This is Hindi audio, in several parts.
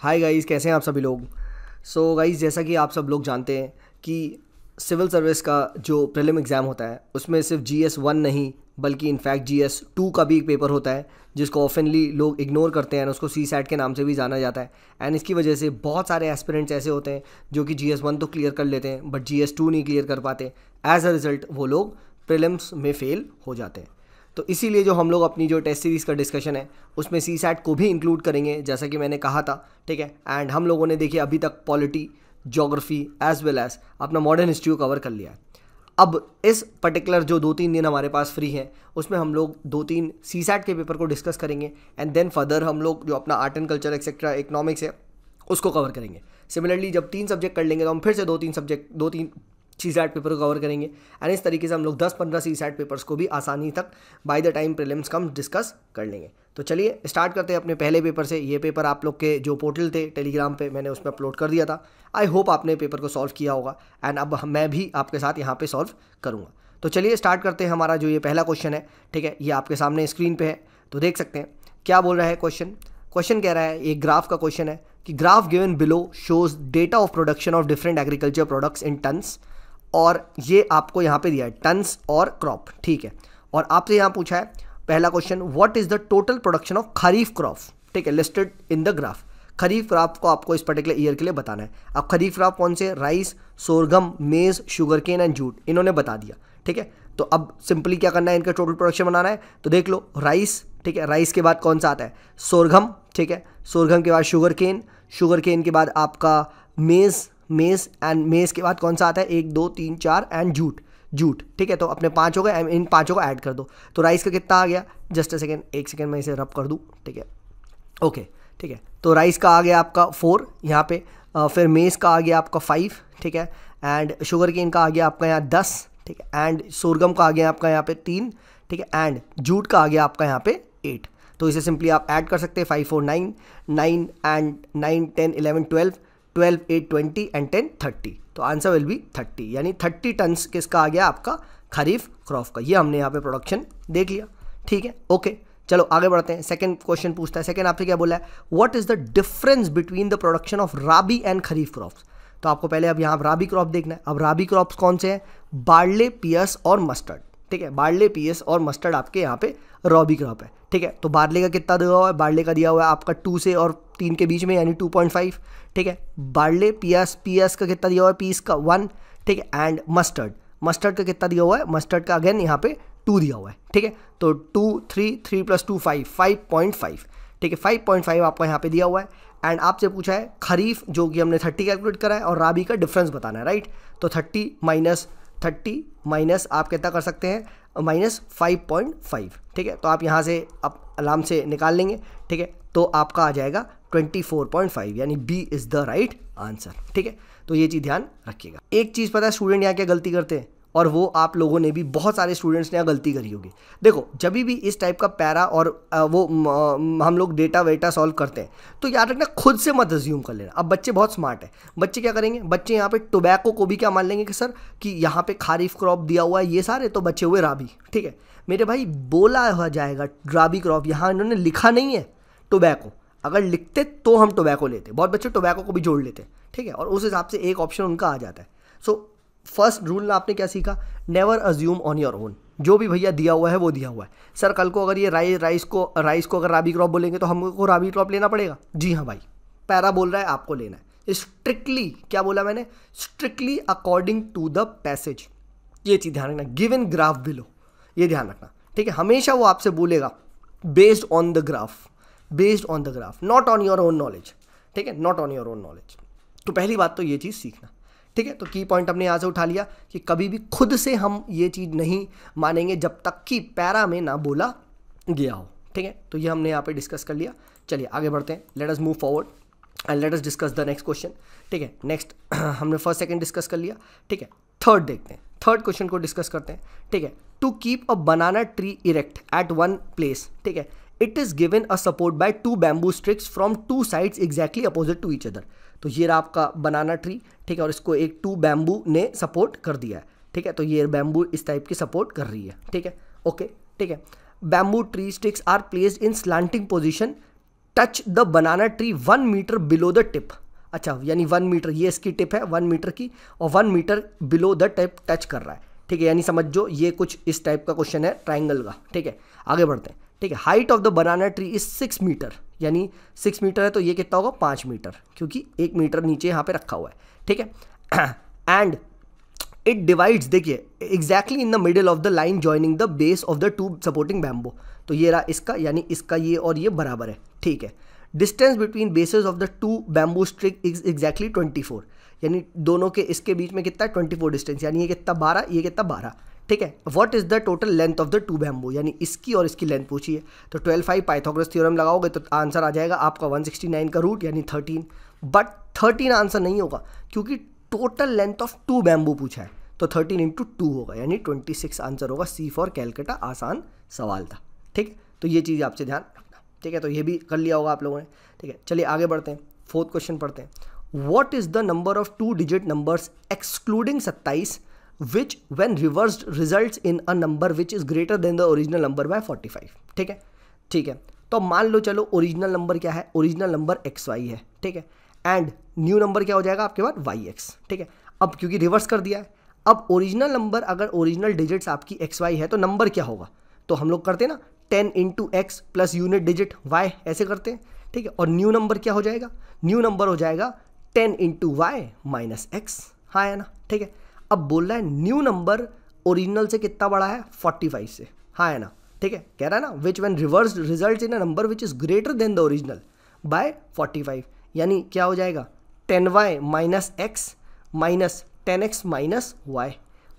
हाय गाइस, कैसे हैं आप सभी लोग। सो गाइस, जैसा कि आप सब लोग जानते हैं कि सिविल सर्विस का जो प्रीलिम एग्ज़ाम होता है उसमें सिर्फ GS1 नहीं बल्कि इनफैक्ट GS2 का भी एक पेपर होता है जिसको ऑफनली लोग इग्नोर करते हैं और उसको CSAT के नाम से भी जाना जाता है। एंड इसकी वजह से बहुत सारे एस्पिरेंट्स ऐसे होते हैं जो कि GS1 तो क्लियर कर लेते हैं बट GS2 नहीं क्लियर कर पाते। एज अ रिज़ल्ट वो लोग प्रीलिम्स में फ़ेल हो जाते हैं। तो इसीलिए जो हम लोग अपनी जो टेस्ट सीरीज़ का डिस्कशन है उसमें CSAT को भी इंक्लूड करेंगे, जैसा कि मैंने कहा था। ठीक है। एंड हम लोगों ने देखिए अभी तक polity, geography as well as अपना मॉडर्न हिस्ट्री को कवर कर लिया है। अब इस पर्टिकुलर जो 2-3 दिन हमारे पास फ्री हैं उसमें हम लोग 2-3 CSAT के पेपर को डिस्कस करेंगे एंड देन फर्दर हम लोग जो अपना art and culture etcetera economics है उसको कवर करेंगे। सिमिलरली जब 3 सब्जेक्ट कर लेंगे तो हम फिर से 2-3 CSAT पेपर को कवर करेंगे एंड इस तरीके से हम लोग 10-15 CSAT पेपर्स को भी आसानी तक by the time prelims come discuss कर लेंगे। तो चलिए स्टार्ट करते हैं अपने पहले पेपर से। ये पेपर आप लोग के जो पोर्टल थे टेलीग्राम पे मैंने उसमें अपलोड कर दिया था। आई होप आपने पेपर को सॉल्व किया होगा एंड अब मैं भी आपके साथ यहाँ पे सॉल्व करूँगा। तो चलिए स्टार्ट करते हैं। हमारा जो ये पहला क्वेश्चन है, ठीक है, ये आपके सामने स्क्रीन पे है तो देख सकते हैं क्या बोल रहा है क्वेश्चन कह रहा है, एक ग्राफ का क्वेश्चन है कि graph given below shows data of production of different agriculture products in tons, और ये आपको यहाँ पे दिया है टन्स और क्रॉप। ठीक है। और आपसे यहाँ पूछा है पहला question, what is the total production of kharif crop. ठीक है, listed in the graph. Kharif crop को आपको इस पर्टिकुलर ईयर के लिए बताना है। अब खरीफ क्रॉप कौन से, राइस, सोरगम, मेज, शुगर केन एंड जूट, इन्होंने बता दिया। ठीक है। तो अब सिंपली क्या करना है, इनका टोटल प्रोडक्शन बनाना है। तो देख लो राइस, ठीक है, राइस के बाद कौन सा आता है, सोरगम। ठीक है, सोरगम के बाद शुगर केन के बाद आपका मेज एंड मेज के बाद कौन सा आता है, 1 2 3 4 एंड जूट। ठीक है। तो अपने 5 हो गए, इन 5 को ऐड कर दो। तो राइस का कितना आ गया, जस्ट एक सेकेंड मैं इसे रब कर दूँ। ठीक है, ओके, ठीक है। तो राइस का आ गया आपका 4 यहाँ पे, फिर मेज का आ गया आपका 5, ठीक है, एंड शुगर केन का आ गया आपका यहाँ 10, ठीक है, एंड सोरगम का आ गया आपका यहाँ पे 3, ठीक है, एंड जूट का आ गया आपका यहाँ पे 8। तो इसे सिंपली आप ऐड कर सकते हैं, 5 4 9 एंड 9 10 11 12 8 20 एंड 10 30। तो आंसर विल बी 30, यानी 30 टन्स किसका आ गया आपका खरीफ क्रॉप का। ये हमने यहाँ पे प्रोडक्शन देख लिया। ठीक है, ओके, चलो आगे बढ़ते हैं। सेकंड क्वेश्चन पूछता है, सेकंड आपसे क्या बोला है, what is the difference between the production of rabi and kharif crops. तो आपको पहले अब यहाँ राबी क्रॉप देखना है। अब राबी क्रॉप्स कौन से हैं, बार्ले, पियस और मस्टर्ड। ठीक है, बार्ले, पियस और मस्टर्ड आपके यहाँ पे रॉबी क्रॉप है। ठीक है। तो बार्ले का कितना दिया हुआ है, बार्ले का दिया हुआ है आपका 2 से और 3 के बीच में, यानी 2.5। ठीक है। बार्ले, पियस का कितना दिया हुआ है, पीस का 1। ठीक है, एंड मस्टर्ड का कितना दिया हुआ है, मस्टर्ड का अगेन यहाँ पे 2 दिया हुआ है। ठीक है। तो 2 3 + 2 5.5। ठीक है, 5.5 आपका यहाँ पे दिया हुआ है। एंड आपसे पूछा है खरीफ, जो कि हमने 30 कैलकुलेट करा है, और राबी का डिफरेंस बताना है, राइट। तो 30 माइनस आप कितना कर सकते हैं, -5.5। ठीक है। तो आप यहाँ से आप आराम से निकाल लेंगे। ठीक है। तो आपका आ जाएगा 24.5, यानी B is the right answer. ठीक है। तो ये चीज़ ध्यान रखिएगा। एक चीज़ पता है स्टूडेंट यहाँ क्या गलती करते हैं, और वो आप लोगों ने भी, बहुत सारे स्टूडेंट्स ने यहाँ गलती करी होगी। देखो, जब भी इस टाइप का पैरा और हम लोग डेटा वेटा सॉल्व करते हैं तो याद रखना खुद से मत अज्यूम कर लेना। अब बच्चे बहुत स्मार्ट है, बच्चे क्या करेंगे, बच्चे यहाँ पे टोबैको को भी क्या मान लेंगे कि सर कि यहाँ पे खरीफ क्रॉप दिया हुआ है, ये सारे तो बच्चे हुए राबी। ठीक है मेरे भाई, बोला हो जाएगा राबी क्रॉप, यहाँ इन्होंने लिखा नहीं है टोबैको। अगर लिखते तो हम टोबैको लेते, बहुत बच्चे टोबैको को भी जोड़ लेते। ठीक है, और उस हिसाब से एक ऑप्शन उनका आ जाता है। सो फर्स्ट रूल आपने क्या सीखा, never assume on your own. जो भी भैया दिया हुआ है वो दिया हुआ है। सर कल को अगर ये राइस को अगर राबी क्रॉप बोलेंगे तो हमको राबी क्रॉप लेना पड़ेगा। जी हाँ भाई, पैरा बोल रहा है आपको लेना है। स्ट्रिक्टली क्या बोला मैंने, strictly according to the passage. ये चीज़ ध्यान रखना, गिवन ग्राफ बिलो, ये ध्यान रखना। ठीक है, हमेशा वो आपसे बोलेगा based on the graph, not on your own knowledge. ठीक है, not on your own knowledge. तो पहली बात तो ये चीज़ सीखना। ठीक है, तो की पॉइंट हमने यहाँ से उठा लिया कि कभी भी खुद से हम ये चीज़ नहीं मानेंगे जब तक कि पैरा में ना बोला गया हो। ठीक है, तो ये हमने यहाँ पे डिस्कस कर लिया। चलिए आगे बढ़ते हैं, let us move forward and let us discuss the next question. ठीक है, नेक्स्ट हमने फर्स्ट सेकंड डिस्कस कर लिया। ठीक है, थर्ड देखते हैं, थर्ड क्वेश्चन को डिस्कस करते हैं। ठीक है, to keep a banana tree erect at one place. ठीक है, it is given a support by 2 bamboo sticks from 2 sides exactly opposite to each other. तो ये रहा आपका बनाना ट्री। ठीक है, और इसको एक 2 बैम्बू ने सपोर्ट कर दिया है। ठीक है, तो ये बैम्बू इस टाइप की सपोर्ट कर रही है। ठीक है, ओके, ठीक है। Bamboo tree sticks are placed in slanting position touch the banana tree 1 metre below the tip. अच्छा, यानी 1 मीटर, ये इसकी टिप है 1 मीटर की, और 1 metre below the tip touch कर रहा है। ठीक है, यानी समझ जो ये कुछ इस टाइप का क्वेश्चन है ट्राइंगल का। ठीक है, आगे बढ़ते हैं। ठीक है, height of the banana tree is 6 metre, यानी 6 मीटर है तो ये कितना होगा 5 मीटर, क्योंकि 1 मीटर नीचे यहाँ पे रखा हुआ है। ठीक है, एंड इट डिवाइड्स, देखिए exactly in the middle of the line joining the base of the two supporting bamboo. तो ये रहा इसका, यानी इसका ये और ये बराबर है। ठीक है, distance between bases of the two bamboo stick is exactly 24, यानी दोनों के इसके बीच में कितना 24 डिस्टेंस, यानी ये कितना 12, ये कितना 12। ठीक है, what is the total length of the two bamboo, यानी इसकी और इसकी लेंथ पूछी है। तो 12/5 पाइथागोरस थ्योरम लगाओगे तो आंसर आ जाएगा आपका 169 का रूट यानी 13। बट 13 आंसर नहीं होगा, क्योंकि total length of two bamboo पूछा है, तो 13 × 2 होगा, यानी 26 आंसर होगा। सी फॉर कैलकाटा, आसान सवाल था। ठीक है, तो ये चीज़ आपसे ध्यान रखना। ठीक है, तो ये भी कर लिया होगा आप लोगों ने। ठीक है, चलिए आगे बढ़ते हैं, 4th क्वेश्चन पढ़ते हैं। What is the number of 2 digit numbers excluding 27 which when reversed results in a number which is greater than the original number by 45। ठीक है, ठीक है, तो मान लो चलो ओरिजिनल नंबर क्या है, ओरिजिनल नंबर XY है। ठीक है, एंड न्यू नंबर क्या हो जाएगा आपके पास YX। ठीक है, अब क्योंकि रिवर्स कर दिया है, अब ओरिजिनल नंबर, अगर ओरिजिनल डिजिट्स आपकी XY है तो नंबर क्या होगा, तो हम लोग करते हैं ना 10 × X plus unit digit Y, ऐसे करते हैं। ठीक है, और न्यू नंबर क्या हो जाएगा, न्यू नंबर हो जाएगा 10 × Y माइनस X। हाँ है ना। ठीक है, अब बोल रहा है न्यू नंबर ओरिजिनल से कितना बड़ा है, 45 से। हाँ है ना। ठीक है, कह रहा है ना which when reverse result in a number which is greater than the original by 45, यानी क्या हो जाएगा 10Y minus X minus 10X minus Y,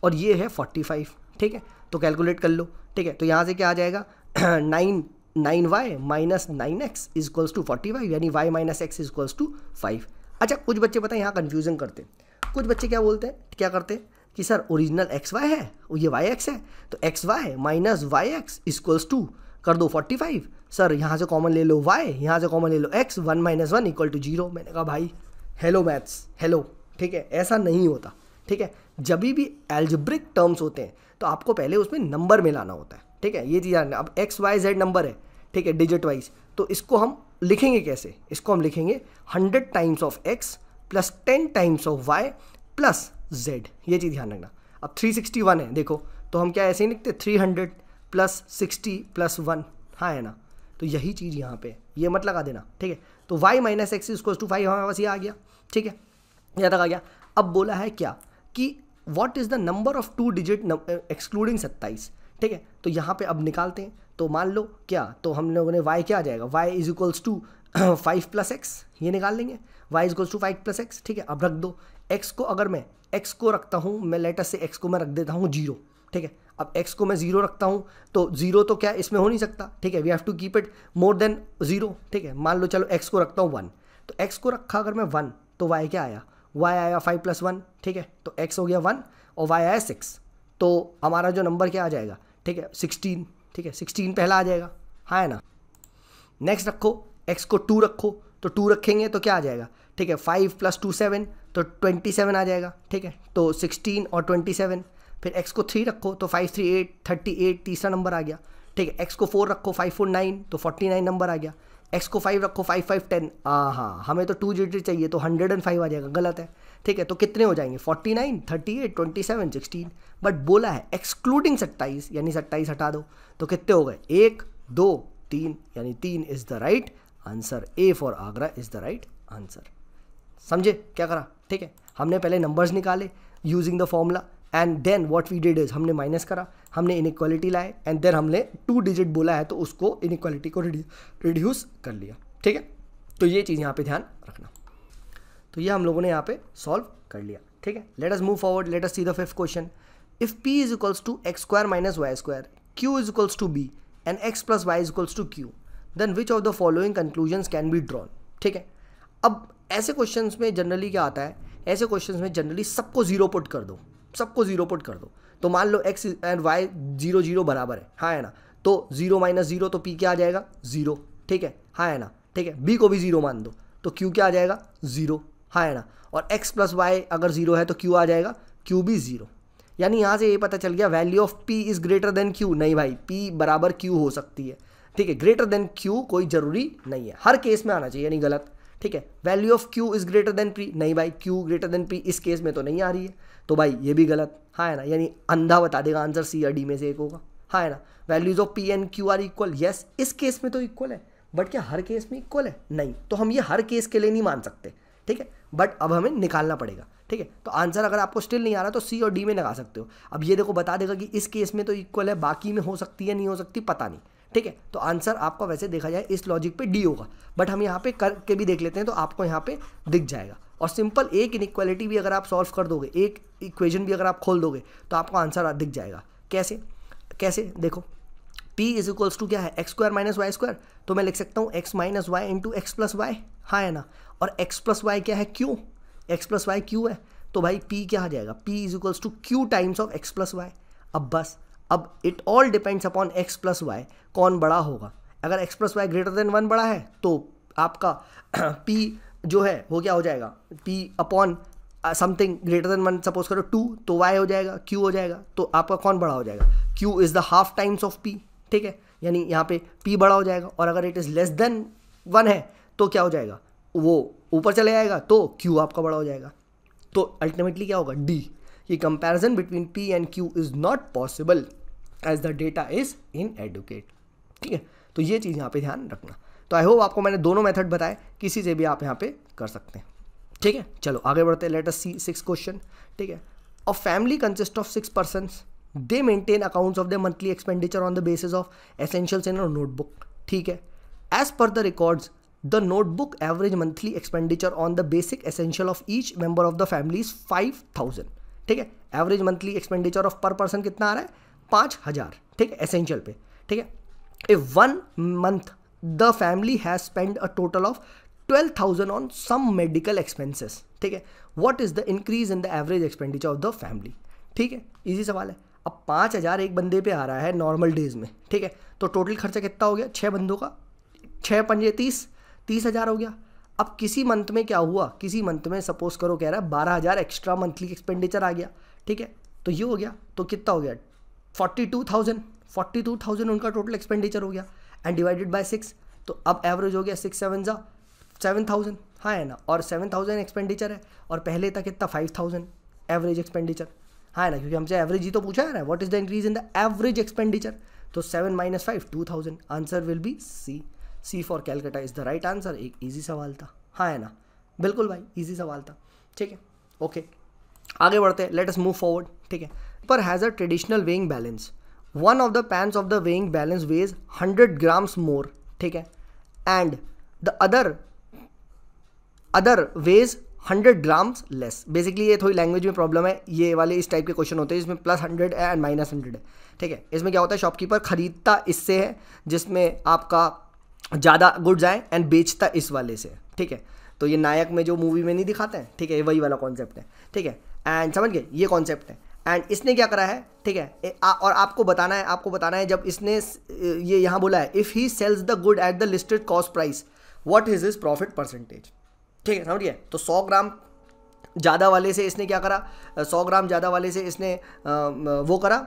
और ये है 45। ठीक है, तो कैलकुलेट कर लो। ठीक है, तो यहाँ से क्या आ जाएगा 9Y minus 9X is equals to 45, यानी Y minus X is equals to 5। अच्छा, कुछ बच्चे पता है यहाँ कन्फ्यूजन करते हैं, कुछ बच्चे क्या बोलते हैं, क्या करते हैं कि सर ओरिजिनल XY है, ये YX है, तो XY minus YX equals to कर दो 45। सर यहाँ से कॉमन ले लो Y, यहाँ से कॉमन ले लो X, 1 - 1 = 0। मैंने कहा भाई हेलो मैथ्स, हेलो। ठीक है, ऐसा नहीं होता। ठीक है, जब भी एल्जेब्रिक टर्म्स होते हैं तो आपको पहले उसमें नंबर मिलाना होता है। ठीक है, ये चीज़ अब XYZ नंबर है, ठीक है, डिजिट वाइज, तो इसको हम लिखेंगे कैसे, इसको हम लिखेंगे 100 times of X plus 10 times of Y plus Z, ये चीज़ ध्यान रखना। अब 361 है, देखो तो हम क्या ऐसे ही लिखते 300 प्लस 60 प्लस 1। हाँ है ना, तो यही चीज़ यहाँ पे, ये मत लगा देना। ठीक है, तो Y minus X equals to 5 हमारे पास ये आ गया। ठीक है, यहाँ तक आ गया। अब बोला है क्या कि what is the number of 2 digit excluding 27। ठीक है, तो यहाँ पे अब निकालते हैं, तो मान लो क्या, तो हम लोगों ने Y क्या आ जाएगा, Y is equals to 5 + X, ये निकाल लेंगे, Y is equals to 5 + X। ठीक है, अब रख दो X को, अगर मैं X को रखता हूँ, मैं लेटेस्ट से X को मैं रख देता हूँ 0। ठीक है, अब X को मैं 0 रखता हूँ तो 0 तो क्या इसमें हो नहीं सकता। ठीक है, we have to keep it more than 0। ठीक है, मान लो चलो X को रखता हूँ 1, तो X को रखा अगर मैं 1 तो Y क्या आया, Y आया 5 + 1। ठीक है, तो X हो गया 1 और Y आया 6, तो हमारा जो नंबर क्या आ जाएगा, ठीक है 16। ठीक है, 16 पहला आ जाएगा। हाँ है ना। नेक्स्ट रखो X को 2 रखो, तो 2 रखेंगे तो क्या आ जाएगा, ठीक है 5 + 2 7, तो 27 आ जाएगा। ठीक है, तो 16 और 27। फिर X को 3 रखो तो 5 3 8 38, तीसरा नंबर आ गया। ठीक है, X को 4 रखो 5 4 9, तो 49 नंबर आ गया। X को 5 रखो 5 5 10, हाँ हमें तो 2 डिजिट चाहिए, तो 105 आ जाएगा, गलत है। ठीक है, तो कितने हो जाएंगे 49 38 27 16, बट बोला है एक्सक्लूडिंग 27, यानी 27 हटा दो, तो कितने हो गए 1 2 3, यानी 3 is the right answer. A for Agra is the right answer. समझे क्या करा। ठीक है, हमने पहले नंबर्स निकाले using the formula, and then what we did is हमने माइनस करा, हमने इनइक्वालिटी लाए, एंड देन हमने 2 डिजिट बोला है तो उसको इनइक्वालिटी को रिड्यूस कर लिया। ठीक है, तो ये चीज़ यहाँ पे ध्यान रखना। तो ये हम लोगों ने यहाँ पे सॉल्व कर लिया। ठीक है, let us move forward, let us see the 5th question. If p is equals to x² - y², q is equals to b and x + y is equals to q, then which of the following conclusions can be drawn. ठीक है, अब ऐसे क्वेश्चंस में जनरली क्या आता है, ऐसे क्वेश्चंस में जनरली सबको 0 पुट कर दो, सबको 0 पुट कर दो। तो मान लो x एंड y 0 0 बराबर है। हाँ है ना, तो 0 - 0, तो p क्या आ जाएगा 0। ठीक है, हाँ है ना। ठीक है, b को भी 0 मान दो, तो q क्या आ जाएगा 0। हाँ है ना, और x + y अगर 0 है तो q आ जाएगा, q भी 0। यानी यहाँ से ये पता चल गया value of p is greater then q। नहीं भाई, p बराबर q हो सकती है, ठीक है, ग्रेटर देन क्यू कोई ज़रूरी नहीं है, हर केस में आना चाहिए, यानी गलत। ठीक है, value of Q is greater than P, नहीं भाई क्यू ग्रेटर देन पी इस केस में तो नहीं आ रही है, तो भाई ये भी गलत, हाँ है ना, यानी अंधा बता देगा आंसर सी या डी में से एक होगा, हाँ है ना। Values of P and Q R equal, yes इस केस में तो इक्वल है, बट क्या हर केस में इक्वल है, नहीं, तो हम ये हर केस के लिए नहीं मान सकते। ठीक है, बट अब हमें निकालना पड़ेगा। ठीक है, तो आंसर अगर आपको स्टिल नहीं आ रहा तो सी और डी में लगा सकते हो। अब ये देखो बता देगा कि इस केस में तो इक्वल है, बाकी में हो सकती है नहीं हो सकती पता नहीं। ठीक है, तो आंसर आपका वैसे देखा जाए इस लॉजिक पे डी होगा, बट हम यहाँ पे करके भी देख लेते हैं तो आपको यहाँ पे दिख जाएगा। और सिंपल एक इनइक्वालिटी भी अगर आप सॉल्व कर दोगे, एक इक्वेशन भी अगर आप खोल दोगे तो आपको आंसर दिख जाएगा। कैसे कैसे देखो, p इज इक्वल्स टू क्या है, X square minus Y square, तो मैं लिख सकता हूँ X minus Y into X plus Y, हाँ है ना। और x प्लस वाई क्या है, Q, X plus Y Q है, तो भाई p क्या आ जाएगा, p is equals to Q times of X plus Y. अब बस, अब it all depends upon X plus Y, कौन बड़ा होगा। अगर X plus Y greater than 1 बड़ा है तो आपका p जो है वो क्या हो जाएगा, p upon something greater than 1, suppose करो 2, तो y हो जाएगा, q हो जाएगा, तो आपका कौन बड़ा हो जाएगा, q is the half times of p। ठीक है, यानी यहाँ पे p बड़ा हो जाएगा, और अगर इट इज़ लेस देन 1 है तो क्या हो जाएगा, वो ऊपर चले जाएगा, तो q आपका बड़ा हो जाएगा। तो अल्टीमेटली क्या होगा, d। ये comparison between p and q is not possible as the data is inadequate. ठीक है, तो ये चीज़ यहाँ पे ध्यान रखना। तो आई होप आपको मैंने दोनों मेथड बताए, किसी से भी आप यहाँ पे कर सकते हैं। ठीक है, चलो आगे बढ़ते हैं। Let us see 6 question. ठीक है, a family consist of 6 persons, they maintain accounts of the monthly expenditure on the basis of essentials in a notebook. ठीक है, as per the records the notebook average monthly expenditure on the basic essential of each member of the family is 5000। ठीक है, average monthly expenditure of per person कितना आ रहा है, 5000। ठीक है, एसेंशियल पे। ठीक है, if 1 month the family has spend a total of 12,000 on some medical expenses. ठीक है, what is the increase in the average expenditure of the family. ठीक है, इजी सवाल है। अब 5000 एक बंदे पे आ रहा है नॉर्मल डेज में। ठीक है, तो टोटल खर्चा कितना हो गया, 6 बंदों का, 6 पंजे 30,000 हो गया। अब किसी मंथ में क्या हुआ, किसी मंथ में सपोज करो कह रहा है 12,000 एक्स्ट्रा मंथली एक्सपेंडिचर आ गया। ठीक है, तो ये हो गया, तो कितना हो गया, 42,000 उनका टोटल एक्सपेंडिचर हो गया, एंड डिवाइडेड बाय 6, तो अब एवरेज हो गया 6 7 जा 7,000, हाँ है ना। और 7,000 एक्सपेंडिचर है, और पहले था कितना 5,000 एवरेज एक्सपेंडिचर, हाँ है ना, क्योंकि हमसे एवरेज ही तो पूछा है ना, what is the increase in the average expenditure. तो 7 - 5 2,000, answer will be C for Calcutta is the right answer. एक ईजी सवाल था, हाँ है ना, बिल्कुल भाई ईजी सवाल था। ठीक है, ओके आगे बढ़ते हैं, लेट अस मूव फॉरवर्ड। ठीक है, पर has a traditional weighing balance, one of the pans of the weighing balance weighs 100 grams more. ठीक है, and the other weighs 100 grams less. Basically ये थोड़ी लैंग्वेज में प्रॉब्लम है, ये वाले इस टाइप के क्वेश्चन होते हैं जिसमें +100 है एंड -100 है। ठीक है, इसमें क्या होता है, शॉपकीपर खरीदता इससे है जिसमें आपका ज़्यादा गुड्स आए, एंड बेचता इस वाले से। ठीक है, तो ये नायक में जो मूवी में नहीं दिखाते हैं, ठीक है, वही वाला कॉन्सेप्ट है। ठीक है, एंड समझ गए, ये कॉन्सेप्ट है। एंड इसने क्या करा है, ठीक है, और आपको बताना है जब इसने ये यहाँ बोला है, if he sells the good at the listed cost price what is his profit percentage. ठीक है, समझ गए। तो 100 ग्राम ज़्यादा वाले से इसने क्या करा, 100 ग्राम ज़्यादा वाले से इसने वो करा,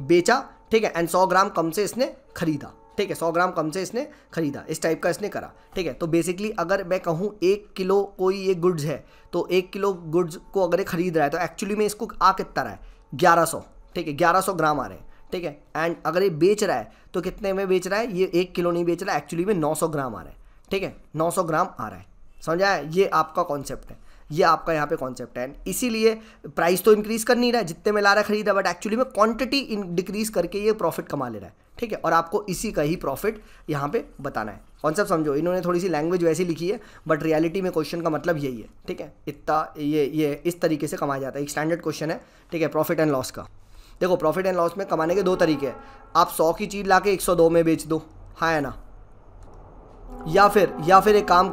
बेचा। ठीक है, एंड 100 ग्राम कम से इसने खरीदा। ठीक है, 100 ग्राम कम से इसने खरीदा, इस टाइप का इसने करा। ठीक है, तो बेसिकली अगर मैं कहूँ 1 किलो कोई ये गुड्स है, तो 1 किलो गुड्स को अगर ये खरीद रहा है तो एक्चुअली में इसको आ कितना रहा है, 1100। ठीक है, 1100 ग्राम आ रहे हैं। ठीक है, एंड अगर ये बेच रहा है तो कितने में बेच रहा है, ये 1 किलो नहीं बेच रहा है, एक्चुअली में 900 ग्राम आ रहा है। ठीक है, 900 ग्राम आ रहा है, समझा है, ये आपका कॉन्सेप्ट है, ये आपका यहाँ पे कॉन्सेप्ट है। इसीलिए प्राइस तो इंक्रीज कर नहीं रहा है जितने में ला रहा है खरीदा, बट एक्चुअली में क्वांटिटी डिक्रीज करके ये प्रॉफिट कमा ले रहा है। ठीक है, और आपको इसी का ही प्रॉफिट यहाँ पे बताना है। कॉन्सेप्ट समझो, इन्होंने थोड़ी सी लैंग्वेज वैसी लिखी है, बट रियलिटी में क्वेश्चन का मतलब यही है। ठीक है, इतना ये इस तरीके से कमाया जाता है। एक स्टैंडर्ड क्वेश्चन है, ठीक है, प्रॉफिट एंड लॉस का। देखो, प्रॉफिट एंड लॉस में कमाने के 2 तरीके हैं, आप 100 की चीज़ ला के 102 में बेच दो, हाँ है ना, या फिर एक काम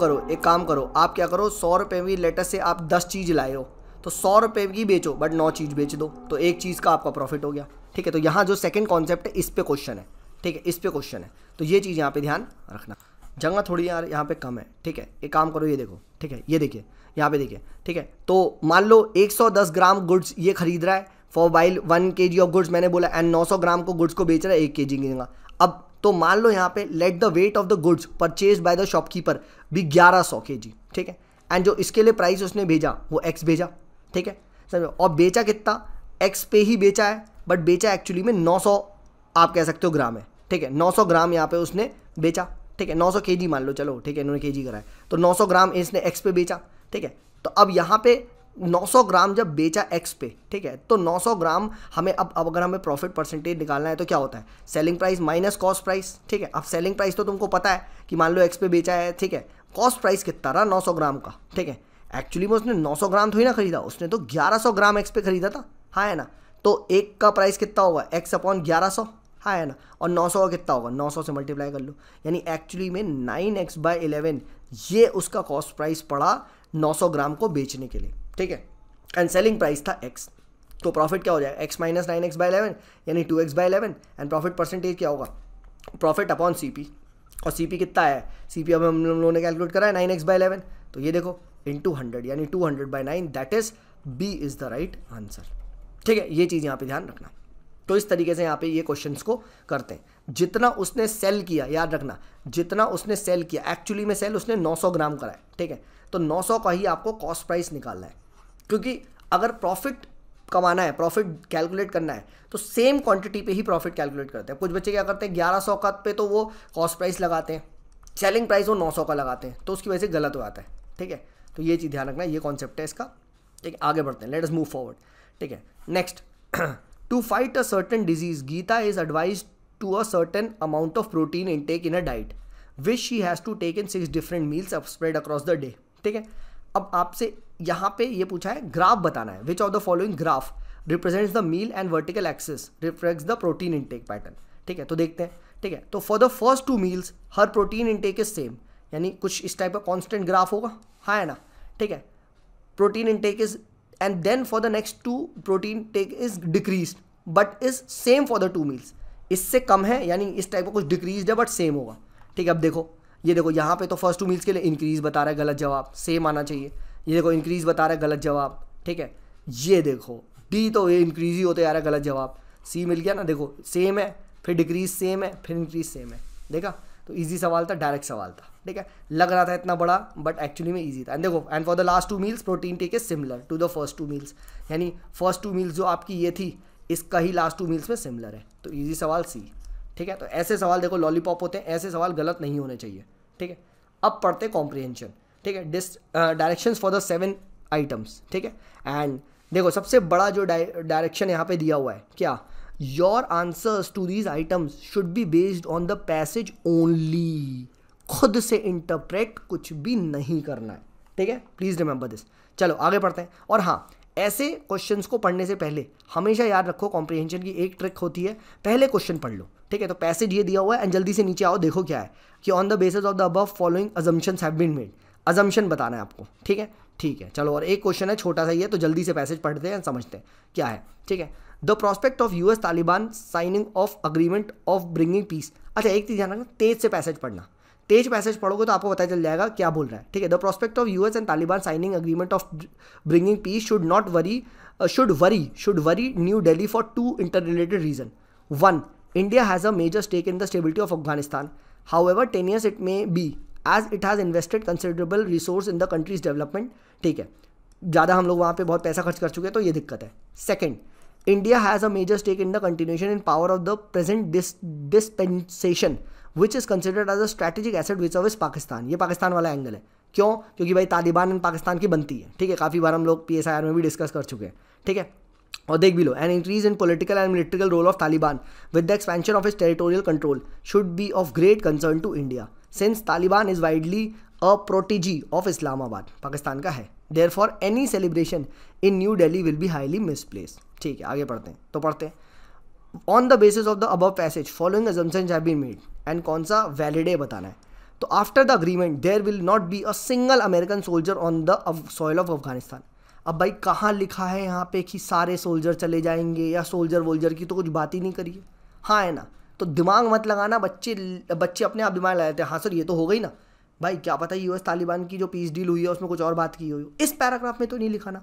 करो, आप क्या करो, 100 रुपये में लेटर से आप 10 चीज़ लाए हो, तो 100 रुपये की बेचो बट 9 चीज़ बेच दो, तो एक चीज़ का आपका प्रॉफिट हो गया। ठीक है, तो यहाँ जो सेकंड कॉन्सेप्ट है इस पे क्वेश्चन है। ठीक है, इस पे क्वेश्चन है, तो ये चीज़ यहाँ पे ध्यान रखना। जगह थोड़ी यार यहाँ पे कम है। ठीक है, एक काम करो, ये देखो, ठीक है, ये देखिए यहाँ पे देखिए। ठीक है, तो मान लो 110 ग्राम गुड्स ये खरीद रहा है for bile 1 kg of goods मैंने बोला, एंड 900 ग्राम को गुड्स को बेच रहा है 1 kg की जगह। अब तो मान लो यहाँ पे let the weight of the goods purchase by the shopkeeper भी 1100 kg, ठीक है, एंड जो इसके लिए प्राइस उसने भेजा वो x भेजा, ठीक है, समझो, और बेचा कितना, x पे ही बेचा है, बट बेचा एक्चुअली में 900 आप कह सकते हो ग्राम है, ठीक है, 900 ग्राम यहाँ पे उसने बेचा, ठीक है, 900 kg मान लो, चलो ठीक है, इन्होंने kg कराया, तो 900 ग्राम इसने x पे बेचा, ठीक है। तो अब यहाँ पे 900 ग्राम जब बेचा x पे, ठीक है, तो 900 ग्राम हमें अब अगर हमें प्रॉफिट परसेंटेज निकालना है तो क्या होता है, selling price minus cost price, ठीक है। अब सेलिंग प्राइस तो तुमको पता है कि मान लो x पे बेचा है, ठीक है, कॉस्ट प्राइस कितना रहा 900 ग्राम का, ठीक है, एक्चुअली में उसने 900 ग्राम थोड़ी ना खरीदा, उसने तो 1100 ग्राम x पे खरीदा था, हाँ है ना, तो एक का प्राइस कितना होगा x अपॉन 1100, हाँ है ना, और 900 का कितना होगा, 900 से मल्टीप्लाई कर लो, यानी एक्चुअली में 9x/11 ये उसका कॉस्ट प्राइस पड़ा 900 ग्राम को बेचने के लिए, ठीक है, एंड सेलिंग प्राइस था x, तो प्रॉफिट क्या हो जाएगा, x माइनस 9x/11 यानी 2x/11, एंड प्रॉफिट परसेंटेज क्या होगा, प्रॉफिट अपॉन CP, और CP कितना है, CP अब हम लोगों ने कैलकुलेट करा है 9x/11, तो ये देखो इंटू 100 यानी 200/9, that is B is the right answer, ठीक है, ये चीज़ यहाँ पे ध्यान रखना। तो इस तरीके से यहाँ पे ये क्वेश्चंस को करते हैं। जितना उसने सेल किया, याद रखना, जितना उसने सेल किया, एक्चुअली में सेल उसने 900 ग्राम करा है, ठीक है, तो 900 का ही आपको कॉस्ट प्राइस निकालना है, क्योंकि अगर प्रॉफिट कमाना है, प्रॉफिट कैलकुलेट करना है, तो सेम क्वांटिटी पे ही प्रॉफिट कैलकुलेट करते हैं। कुछ बच्चे क्या करते हैं 1100 का पे तो वो कॉस्ट प्राइस लगाते हैं, सेलिंग प्राइस वो 900 का लगाते हैं, तो उसकी वजह से गलत हो जाता है, ठीक है, तो ये चीज़ ध्यान रखना, ये कॉन्सेप्ट है इसका, ठीक है। आगे बढ़ते हैं, लेट अस मूव फॉरवर्ड, ठीक है। Next, to fight a certain disease Geeta is advise to a certain amount of protein intake in a diet which she has to take in 6 different meals spread across the day, ठीक है। अब आपसे यहाँ पे ये पूछा है ग्राफ बताना है, which of the following graph represents the meal and vertical axis reflects the protein intake pattern, ठीक है, तो देखते हैं, ठीक है। तो for the first 2 meals her protein intake is same, यानी कुछ इस टाइप का कॉन्स्टेंट ग्राफ होगा, हाँ है ना, ठीक है, protein intake is, and then for the next 2 protein take is decrease but is same for the 2 meals, इससे कम है यानी इस टाइप का कुछ डिक्रीज है बट सेम होगा, ठीक है। अब देखो, ये देखो यहाँ पे तो फर्स्ट 2 मील्स के लिए इंक्रीज बता रहा है, गलत जवाब, सेम आना चाहिए, ये देखो इंक्रीज बता रहा है, गलत जवाब, ठीक है, ये देखो डी तो ये इंक्रीज ही होते आ रहा है, गलत जवाब, सी मिल गया ना, देखो सेम है, फिर डिक्रीज सेम है, फिर इंक्रीज सेम है, देखा, तो इजी सवाल था, डायरेक्ट सवाल था, ठीक है, लग रहा था इतना बड़ा बट एक्चुअली में इजी था। एंड देखो, and for the last 2 meals protein take is similar to the first 2 meals, यानी फर्स्ट 2 मील्स जो आपकी ये थी इसका ही लास्ट 2 मील्स में सिमिलर है, तो इजी सवाल सी, ठीक है। तो ऐसे सवाल देखो लॉलीपॉप होते हैं, ऐसे सवाल गलत नहीं होने चाहिए, ठीक है। अब पढ़ते कॉम्प्रिहेंशन, ठीक है, डायरेक्शंस फॉर द 7 आइटम्स, ठीक है। एंड देखो सबसे बड़ा जो डायरेक्शन यहाँ पे दिया हुआ है क्या, your answers to these items should be based on the passage only, खुद से इंटरप्रेट कुछ भी नहीं करना है, ठीक है, प्लीज रिमेंबर दिस। चलो आगे पढ़ते हैं। और हाँ, ऐसे क्वेश्चंस को पढ़ने से पहले हमेशा याद रखो, कॉम्प्रिहेंशन की एक ट्रिक होती है, पहले क्वेश्चन पढ़ लो, ठीक है। तो पैसेज ये दिया हुआ है एंड जल्दी से नीचे आओ, देखो क्या है कि on the basis of the above following assumptions have been made, assumption बताना है आपको, ठीक है, ठीक है। चलो, और एक क्वेश्चन है छोटा सा ही है, तो जल्दी से पैसेज पढ़ते हैं, समझते हैं क्या है, ठीक है। The prospect of US Taliban signing of agreement of bringing peace, अच्छा एक चीज़ ध्यान रखना, तेज से पैसेज पढ़ना, तेज पैसेज पढ़ोगे तो आपको पता चल जाएगा क्या बोल रहा है, ठीक है। The prospect of US and Taliban signing agreement of bringing peace should worry New Delhi for 2 interrelated reasons. 1. India has a major stake in the stability of Afghanistan. However tenuous it may be, as it has invested considerable resource in the country's development. ठीक है, ज़्यादा हम लोग वहाँ पे बहुत पैसा खर्च कर चुके हैं, तो ये दिक्कत है। Second, India has a major stake in the continuation in power of the present dispensation, which is considered as a strategic asset vis-a-vis Pakistan. ये पाकिस्तान वाला एंगल है, क्यों, क्योंकि भाई तालिबान एंड पाकिस्तान की बनती है, ठीक है, काफ़ी बार हम लोग PSIR में भी डिस्कस कर चुके हैं, ठीक है। और देख भी लो, an increase in political and military role of Taliban with the expansion of its territorial control should be of great concern to India, since Taliban is widely a protege of Islamabad, Pakistan का है, therefore any celebration in new Delhi will be highly misplaced, ठीक है। आगे पढ़ते हैं, तो पढ़ते हैं, on the basis of the above passage following assumptions have been made, and कौन सा वैलिड है बताना है। तो after the agreement there will not be a single American soldier on the soil of Afghanistan. अब भाई कहाँ लिखा है यहाँ पे कि सारे सोल्जर चले जाएंगे, या सोल्जर वोल्जर की तो कुछ बात ही नहीं करिए, हाँ है ना, तो दिमाग मत लगाना, बच्चे अपने आप दिमाग लगाते हैं, हाँ सर ये तो हो गई ना, भाई क्या पता US तालिबान की जो पीस डील हुई है उसमें कुछ और बात की हुई हो, इस पैराग्राफ में तो नहीं लिखा ना,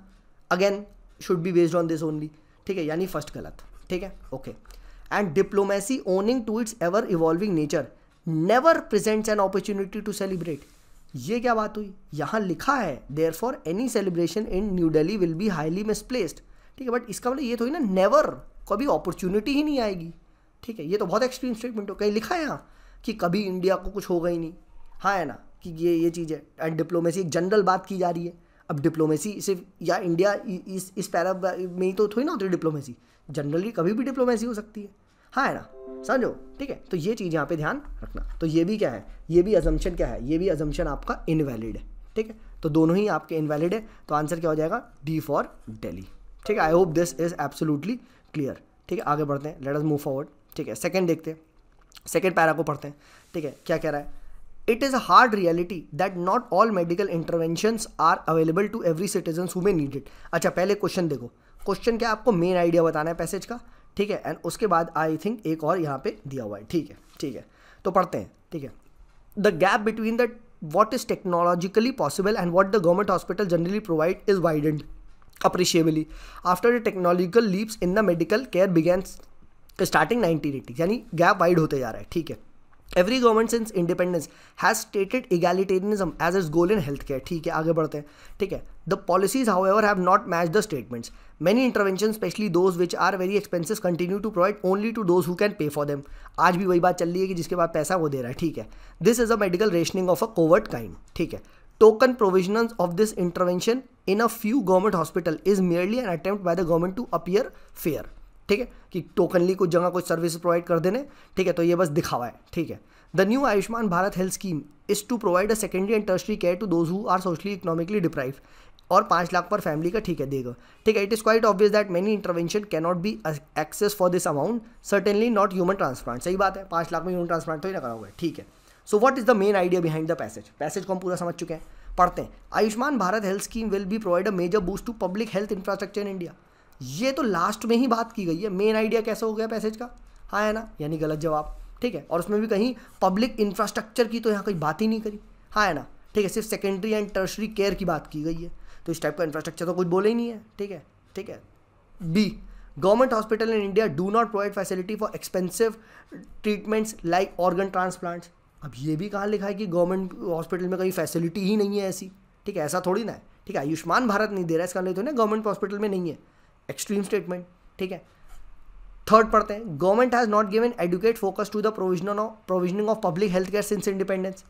again should be based on this only, ठीक है, यानी फर्स्ट गलत, ठीक है, okay. And diplomacy owing to its ever evolving nature never presents an opportunity to celebrate. ये क्या बात हुई, यहाँ लिखा है therefore any celebration in new Delhi will be highly misplaced, ठीक है, बट इसका मतलब ये तो ही ना नेवर, कभी अपॉर्चुनिटी ही नहीं आएगी, ठीक है। ये तो बहुत एक्सट्रीम स्टेटमेंट हो, कहीं लिखा है यहाँ कि कभी इंडिया को कुछ होगा ही नहीं, हाँ है ना, कि ये चीज़ है। एंड डिप्लोमेसी एक जनरल बात की जा रही है। अब डिप्लोमेसी सिर्फ या इंडिया इस पैरा में ही तो थोड़ी ना होती है डिप्लोमेसी, जनरली कभी भी डिप्लोमेसी हो सकती है, हाँ है ना, समझो, ठीक है। तो ये चीज़ यहाँ पे ध्यान रखना। तो ये भी क्या है, ये भी अजम्पशन क्या है, ये भी अजम्पशन आपका इनवैलिड है, ठीक है। तो दोनों ही आपके इनवैलिड है, तो आंसर क्या हो जाएगा, डी फॉर दिल्ली, ठीक है। I hope this is absolutely clear, ठीक है। आगे बढ़ते हैं, लेट अस मूव फॉरवर्ड, ठीक है। सेकंड देखते हैं, सेकंड पैरा को पढ़ते हैं, ठीक है। क्या कह रहा है, it is a hard reality that not all medical interventions are available to every citizen who may need it. अच्छा, पहले क्वेश्चन देखो, क्वेश्चन क्या, आपको मेन आइडिया बताना है पैसेज का, ठीक है। एंड उसके बाद आई थिंक एक और यहाँ पे दिया हुआ है, ठीक है, ठीक है। तो पढ़ते हैं, ठीक है। The gap between the what is technologically possible and what the government hospital generally provide is widened appreciably after the technological leaps in the medical care began starting 1980, यानी गैप वाइड होते जा रहा है, ठीक है। Every government since independence has stated egalitarianism as is goal in health care, ठीक है। आगे बढ़ते हैं, ठीक है। The policies however have not match the statements, many intervention specially those which are very expensive continue to provide only to those who can pay for them. आज भी वही बात चल रही है कि जिसके पास पैसा वो दे रहा है, ठीक है। This is a medical rationing of a covert kind, ठीक है। Token provision of this intervention in a few government hospital is merely an attempt by the government to appear fair, ठीक है, कि टोकनली कुछ जगह कुछ सर्विस प्रोवाइड कर देने, ठीक है। तो ये बस दिखावा है, ठीक है। The new Ayushman Bharat health scheme is to provide a secondary and tertiary care to those who are socially economically deprive, और 5 लाख पर फैमिली का, ठीक है, देगा, ठीक है। It is quite obvious that many intervention can not be access for this amount, certainly not human transplant, सही बात है, 5 लाख में ह्यूमन ट्रांसप्लांट तो ही ना करा होगा, ठीक है। So what is the main idea behind the passage, passage को हम पूरा समझ चुके हैं, पढ़ते हैं। Ayushman Bharat health scheme will be provide a major boost to public health infrastructure in India. ये तो लास्ट में ही बात की गई है, मेन आइडिया कैसा हो गया पैसेज का, हाँ है ना, यानी गलत जवाब, ठीक है। और उसमें भी कहीं पब्लिक इंफ्रास्ट्रक्चर की तो यहाँ कोई बात ही नहीं करी, हाँ है ना, ठीक है। सिर्फ सेकेंडरी एंड टर्शरी केयर की बात की गई है, तो इस टाइप का इंफ्रास्ट्रक्चर तो कुछ बोले ही नहीं है, ठीक है, ठीक है। B, government hospital in India do not provide facility for expensive treatments like organ transplants. अब ये भी कहाँ लिखा है कि गवर्नमेंट हॉस्पिटल में कहीं फैसिलिटी ही नहीं है ऐसी, ठीक है, ऐसा थोड़ी ना है, ठीक है। आयुष्मान भारत नहीं दे रहा है, इसका नहीं तो ना गवर्नमेंट हॉस्पिटल में नहीं है, एक्सट्रीम स्टेटमेंट, ठीक है। थर्ड पढ़ते हैं, government has not given adequate focus to the provisioning of public health care since independence.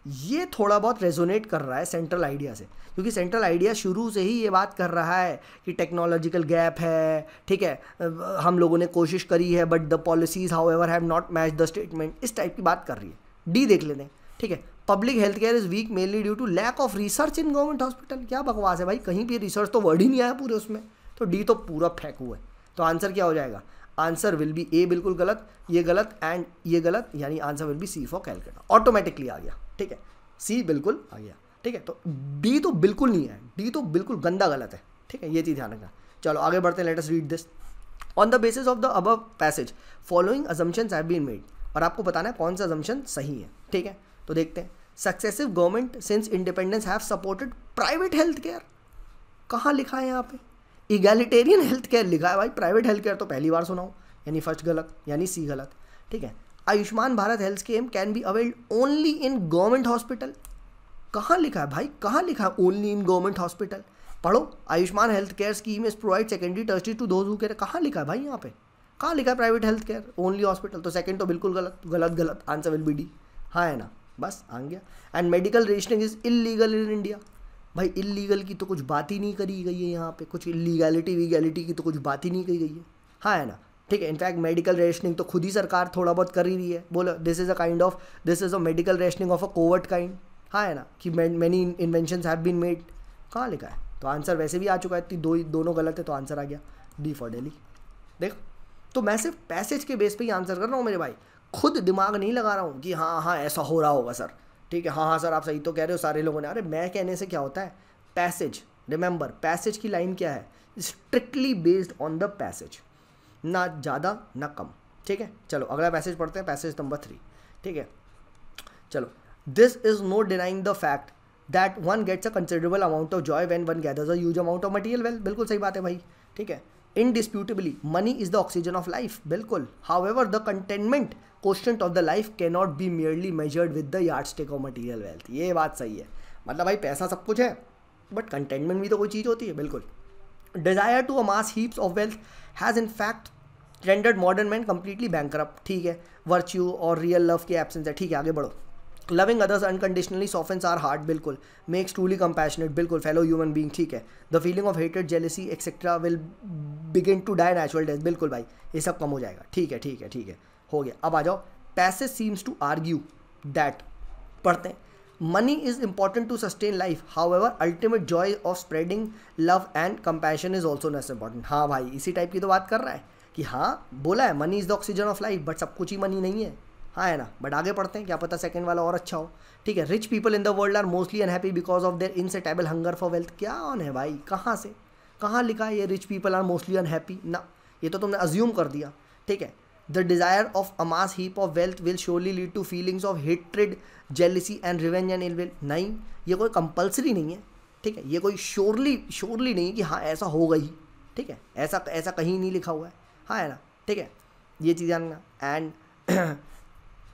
ये थोड़ा बहुत रेजोनेट कर रहा है सेंट्रल आइडिया से, क्योंकि सेंट्रल आइडिया शुरू से ही ये बात कर रहा है कि टेक्नोलॉजिकल गैप है, ठीक है, हम लोगों ने कोशिश करी है but the policies however have not match the statement, इस टाइप की बात कर रही है। डी देख लेते हैं, ठीक है। Public health care is weak mainly due to lack of research in government hospital. क्या बकवास है भाई, कहीं भी रिसर्च तो वर्ड ही नहीं आया पूरे उसमें, तो डी तो पूरा फेंक हुआ है। तो आंसर क्या हो जाएगा, आंसर विल बी ए बिल्कुल गलत, ये गलत एंड ये गलत, यानी answer will be C for Calcutta, automatically आ गया, ठीक है, सी बिल्कुल आ गया, ठीक है। तो डी तो बिल्कुल नहीं है, डी तो बिल्कुल गंदा गलत है, ठीक है, ये चीज़ ध्यान रखना। चलो आगे बढ़ते हैं, let us read this. On the basis of the above passage following assumptions have been made, और आपको बताना है कौन सा अजम्पशन सही है, ठीक है। तो देखते हैं, successive government since independence have supported private health care, कहाँ लिखा है यहाँ पे, इगैलिटेरियन हेल्थ केयर लिखा है भाई, प्राइवेट हेल्थ केयर तो पहली बार सुना हूँ, यानी फर्स्ट गलत, यानी सी गलत, ठीक है। Ayushman Bharat health scheme can be availed only in government hospital, कहाँ लिखा है भाई, कहाँ लिखा है ओनली इन गवर्नमेंट हॉस्पिटल, पढ़ो। Ayushman health care scheme is provide secondary tertiary to those who care, कहाँ लिखा है भाई, यहाँ पे कहाँ लिखा है private health care only hospital, तो सेकंड तो बिल्कुल गलत, गलत गलत, आंसर विल बी डी, हाँ है ना, बस आ गया। And medical rationing is illegal in India, भाई इलीगल की तो कुछ बात ही नहीं करी गई है यहाँ पे, कुछ इलीगैलिटी वीगैलिटी की तो कुछ बात ही नहीं करी गई है, हाँ है ना, ठीक है। इनफैक्ट मेडिकल रेशनिंग तो खुद ही सरकार थोड़ा बहुत कर ही रही है, बोलो this is a kind of, this is a medical rationing of a covert kind, हाँ है ना, कि many inventions have been made, कहाँ लिखा है, तो आंसर वैसे भी आ चुका है, दोनों गलत है, तो आंसर आ गया डी फॉर दिल्ली। देखो, तो मैं सिर्फ पैसेज के बेस पे ही आंसर कर रहा हूँ मेरे भाई, खुद दिमाग नहीं लगा रहा हूँ कि हाँ हाँ ऐसा हो रहा होगा सर, ठीक है, हाँ हाँ सर आप सही तो कह रहे हो सारे लोगों ने, अरे मैं कहने से क्या होता है, पैसेज, रिमेंबर पैसेज की लाइन क्या है, strictly based on the passage, ना ज़्यादा ना कम, ठीक है। चलो अगला पैसेज पढ़ते हैं, पैसेज नंबर 3, ठीक है। चलो, this is no denying the fact that one gets a considerable amount of joy when one gathers a huge amount of material wealth, बिल्कुल सही बात है भाई, ठीक है। indisputably money is the oxygen of life, बिल्कुल. However, the contentment quotient of the life cannot be merely measured with the yardstick of material wealth. ये बात सही है. मतलब भाई पैसा सब कुछ है, बट कंटेंटमेंट भी तो कोई चीज़ होती है. बिल्कुल. Desire to amass heaps of wealth has in fact rendered modern man completely bankrupt. ठीक है. Virtue और real love की absence है. ठीक है, आगे बढ़ो. Loving others unconditionally softens our heart, बिल्कुल. Makes truly compassionate, बिल्कुल. Fellow human being, ठीक है. The feeling of hatred, jealousy, etc. will begin to die natural death, बिल्कुल भाई. ये सब कम हो जाएगा. ठीक है, ठीक है, ठीक है, हो गया. अब आ जाओ. Passage seems to argue that, पढ़ते हैं, money is important to sustain life. However, ultimate joy of spreading love and compassion is also less important. हाँ भाई, इसी टाइप की तो बात कर रहा है कि हाँ बोला है money is the oxygen of life, but सब कुछ ही मनी नहीं है. हाँ है ना. बट आगे पढ़ते हैं, क्या पता सेकंड वाला और अच्छा हो. ठीक है. Rich people in the world are mostly unhappy because of their insatiable hunger for wealth. क्या ऑन है भाई, कहाँ से कहाँ लिखा है ये rich people are mostly unhappy? ना, ये तो तुमने अज्यूम कर दिया. ठीक है. The desire of amass heap of wealth will surely lead to feelings of hatred, jealousy and revenge and ill will. नहीं, ये कोई कंपल्सरी नहीं है. ठीक है. ये कोई श्योरली नहीं है कि हाँ ऐसा होगा ही. ठीक है. ऐसा कहीं नहीं लिखा हुआ है. हाँ है ना. ठीक है. ये चीज़ जानना. एंड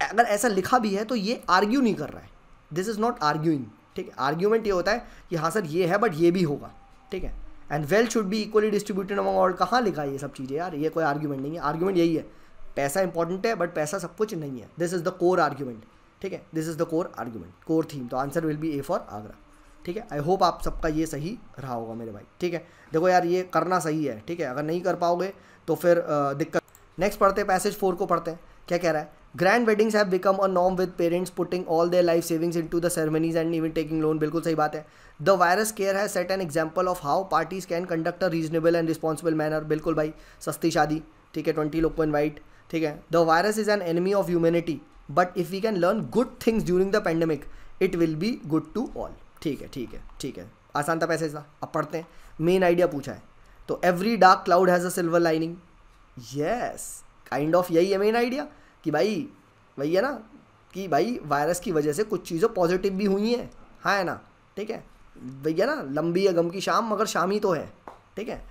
अगर ऐसा लिखा भी है तो ये आर्ग्यू नहीं कर रहा है. This is not arguing. ठीक है. आर्ग्यूमेंट ये होता है कि हाँ सर ये है बट ये भी होगा. ठीक है. And wealth should be equally distributed among all. कहाँ लिखा है ये सब चीज़ें यार? ये कोई आर्ग्यूमेंट नहीं है. आर्ग्यूमेंट यही है, पैसा इंपॉर्टेंट है बट पैसा सब कुछ नहीं है. This is the core argument. ठीक है. This is the core argument, core theme. तो answer will be A for Agra. ठीक है. आई होप आप सबका ये सही रहा होगा मेरे भाई. ठीक है. देखो यार ये करना सही है. ठीक है. अगर नहीं कर पाओगे तो फिर दिक्कत. नेक्स्ट पढ़ते हैं, पैसेज 4 को पढ़ते हैं. क्या कह रहा है? Grand weddings have become a norm with parents putting all their life savings into the ceremonies and even taking loan. बिल्कुल सही बात है. The virus care has set an example of how parties can conduct a reasonable and responsible manner. बिल्कुल भाई. सस्ती शादी. ठीक है. 20 लोग को इन्वाइट. ठीक है. The virus is an enemy of humanity but if we can learn good things during the pandemic it will be good to all. ठीक है, ठीक है, ठीक है. आसान था पैसेज था. अब पढ़ते हैं. मेन आइडिया पूछा है तो every dark cloud has a silver lining. Yes, kind of यही है मेन आइडिया कि भाई वही है ना कि भाई वायरस की वजह से कुछ चीज़ें पॉजिटिव भी हुई हैं. हाँ है ना. ठीक है. भैया ना, लंबी है गम की शाम मगर शाम ही तो है. ठीक है.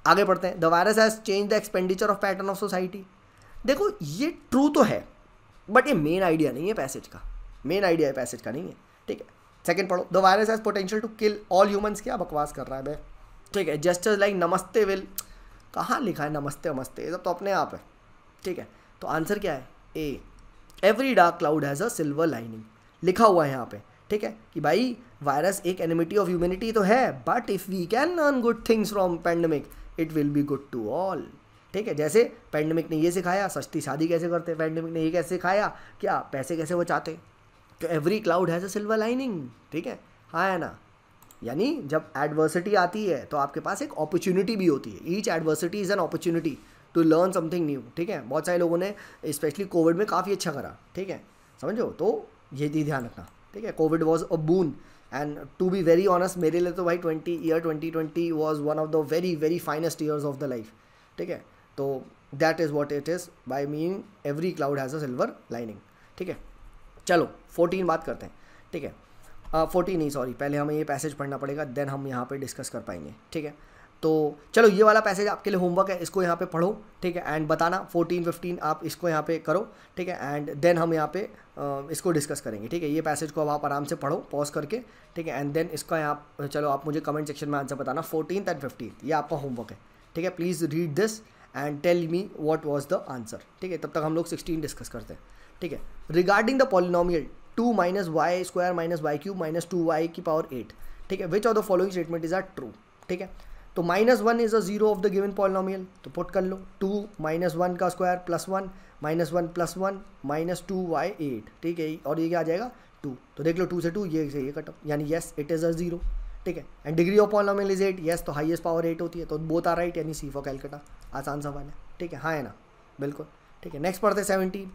आगे पढ़ते हैं. The virus has change the expenditure of pattern of society. देखो ये ट्रू तो है बट ये मेन आइडिया नहीं है पैसेज का. मेन आइडिया है पैसेज का, नहीं है. ठीक है. सेकंड पढ़ो. The virus has potential to kill all humans. क्या बकवास कर रहा है भाई. ठीक है. Gestures like namaste will. कहाँ लिखा है नमस्ते वमस्ते? ये सब तो अपने आप है. ठीक है. तो आंसर क्या है? A. Every dark cloud has a silver lining लिखा हुआ है यहाँ पे. ठीक है. कि भाई वायरस एक एनिमिटी ऑफ ह्यूमैनिटी तो है but if we can learn good things from pandemic it will be good to all. ठीक है. जैसे पेंडेमिक ने ये सिखाया सस्ती शादी कैसे करते, पेंडेमिक ने ये कैसे सिखाया क्या पैसे कैसे बचाते. तो every cloud has a silver lining. ठीक है. हाँ है ना. यानी जब एडवर्सिटी आती है तो आपके पास एक अपॉर्चुनिटी भी होती है. Each adversity is an opportunity to learn something new. ठीक है. बहुत सारे लोगों ने स्पेशली कोविड में काफ़ी अच्छा करा. ठीक है. समझो. तो ये चीज़ ध्यान रखना. ठीक है. Covid was a boon and to be very honest मेरे लिए तो भाई 2020 was one of the very very finest years of the life. ठीक है. तो that is what it is by meaning every cloud has a silver lining. ठीक है. चलो 14 बात करते हैं. ठीक है. 14 नहीं सॉरी, पहले हमें ये पैसेज पढ़ना पड़ेगा देन हम यहाँ पे डिस्कस कर पाएंगे. ठीक है. तो चलो ये वाला पैसेज आपके लिए होमवर्क है, इसको यहाँ पे पढ़ो. ठीक है. एंड बताना 14-15 आप इसको यहाँ पे करो. ठीक है. एंड देन हम यहाँ पे इसको डिस्कस करेंगे. ठीक है. ये पैसेज को अब आप आराम से पढ़ो पॉज करके. ठीक है. एंड देन इसका यहाँ चलो आप मुझे कमेंट सेक्शन में आंसर बताना 14th and 15th. ये आपका होमवर्क है. ठीक है. Please read this and tell me what was the answer. ठीक है. तब तक हम लोग 16 डिस्कस करते हैं. ठीक है. Regarding the polynomial 2 - y² - y³ - 2y की पावर 8. ठीक है. Which of the following statement is are true. ठीक है. तो -1 is a zero of the given polynomial. तो पुट कर लो 2 - 1 का स्क्वायर +1 -1 +1 -2y8. ठीक है. और ये क्या आ जाएगा 2. तो देख लो 2 से 2 ये से ये कट ऑफ यानी yes it is a zero. ठीक है. And degree of polynomial is 8. Yes तो हाईएस्ट पावर 8 होती है तो बोथ आर राइट यानी सी फॉर कैलकाटा. आसान सवाल है. ठीक है. हाँ है ना. बिल्कुल. ठीक है. नेक्स्ट पढ़ते हैं 17.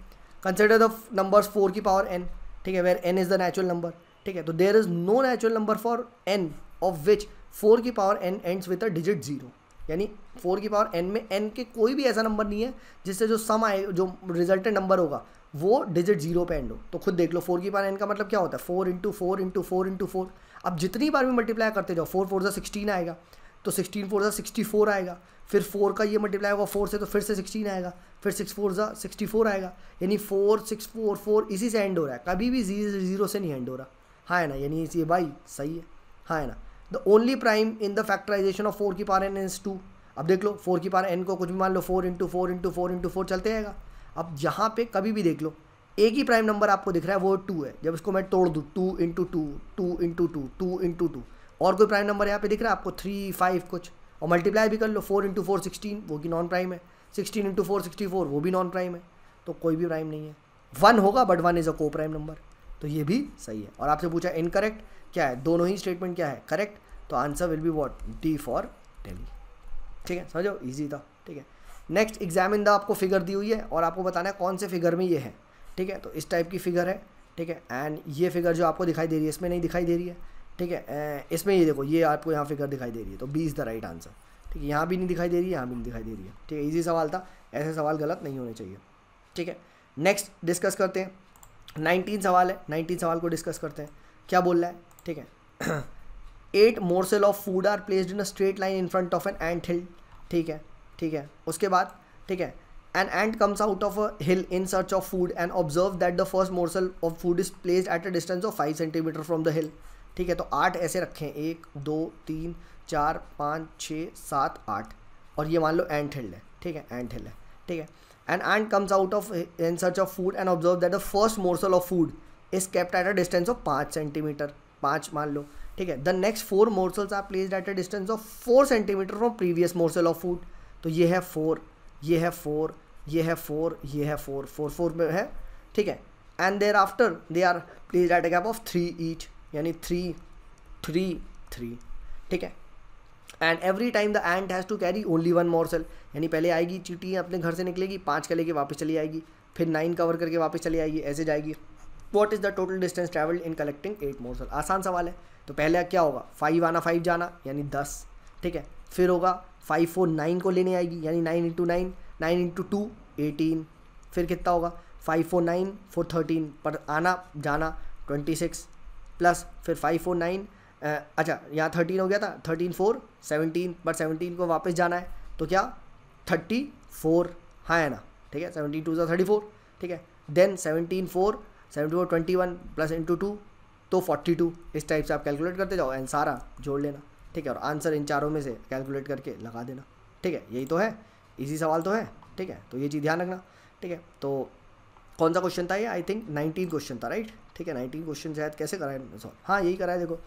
कंसिडर द नंबर्स 4 की पावर n. ठीक है. Where n is the natural number. ठीक है. तो there is no natural number for n of which 4 की power n ends with a digit 0. यानी 4 की पावर n में n के कोई भी ऐसा नंबर नहीं है जिससे जो सम आए जो रिजल्टेंट नंबर होगा वो डिजिट 0 पे एंड हो. तो खुद देख लो 4 की पावर n का मतलब क्या होता है 4 × 4 × 4 × 4. अब जितनी बार भी मल्टीप्लाई करते जाओ 4 × 4 = 16 आएगा. तो 16 4 64 आएगा, फिर 4 का ये मल्टीप्लाई होगा 4 से तो फिर से 16 आएगा, फिर 6 4 64 आएगा, यानी 4 6 4 4 इसी से एंड हो रहा है, कभी भी 0 से नहीं एंड हो रहा, हाँ है ना, यानी ये भाई सही है, हाँ है ना। The only prime in the factorization of 4 की पावर n इज 2। अब देख लो 4 की पावर n को कुछ भी मान लो 4 × 4 × 4 × 4 चलते रहेगा। अब यहाँ पे कभी भी देख लो एक ही प्राइम नंबर आपको दिख रहा है वो 2 है, जब इसको मैं तोड़ दूँ 2 × 2 2 × 2 2 × 2 और कोई प्राइम नंबर यहाँ पे दिख रहा है आपको 3 5 कुछ, और मल्टीप्लाई भी कर लो 4 × 4 16 वो भी नॉन प्राइम है, 16 × 4 64 वो भी नॉन प्राइम है, तो कोई भी प्राइम नहीं है। 1 होगा बट 1 इज़ अ को प्राइम नंबर, तो ये भी सही है। और आपसे पूछा इनकरेक्ट क्या है, दोनों ही स्टेटमेंट क्या है करेक्ट, तो answer will be what D for Delhi. ठीक है, समझो इजी था। ठीक है, नेक्स्ट एग्जामिन द आपको फिगर दी हुई है और आपको बताना है कौन से फिगर में ये है। ठीक है, तो इस टाइप की फिगर है। ठीक है, एंड ये फिगर जो आपको दिखाई दे रही है इसमें नहीं दिखाई दे रही है। ठीक है, इसमें ये देखो ये आपको यहाँ फिगर दिखाई दे रही है, तो B is the right answer. ठीक है, यहाँ भी नहीं दिखाई दे रही है, यहाँ भी नहीं दिखाई दे रही है। ठीक है, ईजी सवाल था, ऐसे सवाल गलत नहीं होने चाहिए। ठीक है, नेक्स्ट डिस्कस करते हैं। 19 सवाल है, 19 सवाल को डिस्कस करते हैं। क्या बोल रहा है? ठीक है, 8 morsel of food are placed in a straight line in front of an ant hill. ठीक है, ठीक है, उसके बाद ठीक है, an ant comes out of a hill in search of food and observe that the first morsel of food is placed at a distance of 5 centimetre from the hill. ठीक है, तो 8 ऐसे रखे हैं, 1 2 3 4 5 6 7 8, और ये मान लो एंट हिल है। ठीक है, एंट हिल है। ठीक है, an ant comes out of in search of food and observe that the first morsel of food is kept at a distance of 5 centimetre, 5 मान लो। ठीक है, the next 4 morsels are placed at a distance of 4 centimetre from previous morsel of food. तो ये है 4, ये है 4, ये है 4, ये है 4, 4 4 में है। ठीक है, and thereafter they are placed at a gap of 3 each, यानी 3 3 3। ठीक है, and every time the ant has to carry only 1 morsel, यानी पहले आएगी चींटी अपने घर से निकलेगी, 5 का लेके वापस चली आएगी, फिर 9 कवर करके वापस चली आएगी, ऐसे जाएगी। What is the total distance travelled in collecting 8 morsel? आसान सवाल है। तो पहले क्या होगा, 5 आना 5 जाना, यानी 10। ठीक है, फिर होगा 5 4 9 को लेने आएगी, यानी 9 × 9 9 × 2 18, फिर कितना होगा 5 4 9 4 13, पर आना जाना 26, प्लस फिर 5 4 9 अच्छा यहाँ 13 हो गया था, 13 4 17, पर 17 को वापस जाना है, तो क्या 34, हाँ है ना। ठीक है, 17 2 34। ठीक है, देन 17 4 74 21 प्लस इंटू 2 तो 42। इस टाइप से आप कैलकुलेट करते जाओ एंड सारा जोड़ लेना। ठीक है, और आंसर इन चारों में से कैलकुलेट करके लगा देना। ठीक है, यही तो है, इजी सवाल तो है। ठीक है, तो ये चीज़ ध्यान रखना। ठीक है, तो कौन सा क्वेश्चन था ये? आई थिंक 19 क्वेश्चन था, राइट। ठीक है, 19 क्वेश्चन शायद कैसे कराए सॉल्व, हाँ यही कराए देखो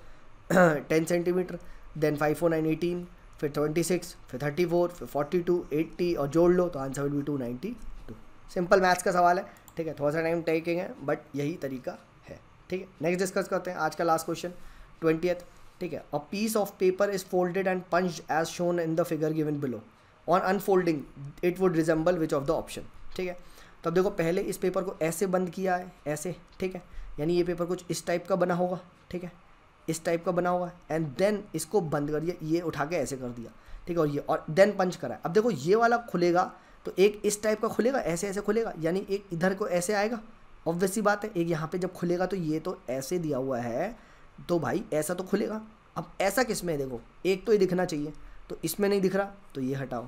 10 सेंटीमीटर, देन 5 4 9 18, फिर 26, फिर 34, फिर 42 80, और जोड़ लो तो answer will B 292। Simple maths का सवाल है। ठीक है, थोड़ा सा टाइम टेकिंग है बट यही तरीका है। ठीक है, नेक्स्ट डिस्कस करते हैं आज का लास्ट क्वेश्चन 20th। ठीक है, a piece of paper is folded and punched as shown in the figure given below, on unfolding it would resemble which of the option. ठीक है, तो अब देखो पहले इस पेपर को ऐसे बंद किया है, ऐसे। ठीक है, यानी ये पेपर कुछ इस टाइप का बना होगा। ठीक है, इस टाइप का बना होगा, एंड देन इसको बंद कर दिया, ये उठा के ऐसे कर दिया। ठीक है, और ये और देन पंच करा है। अब देखो ये वाला खुलेगा तो एक इस टाइप का खुलेगा, ऐसे ऐसे खुलेगा, यानी एक इधर को ऐसे आएगा, ऑब्वियस सी बात है। एक यहाँ पे जब खुलेगा तो ये तो ऐसे दिया हुआ है, तो भाई ऐसा तो खुलेगा। अब ऐसा किस में है, देखो एक तो ये दिखना चाहिए, तो इसमें नहीं दिख रहा तो ये हटाओ,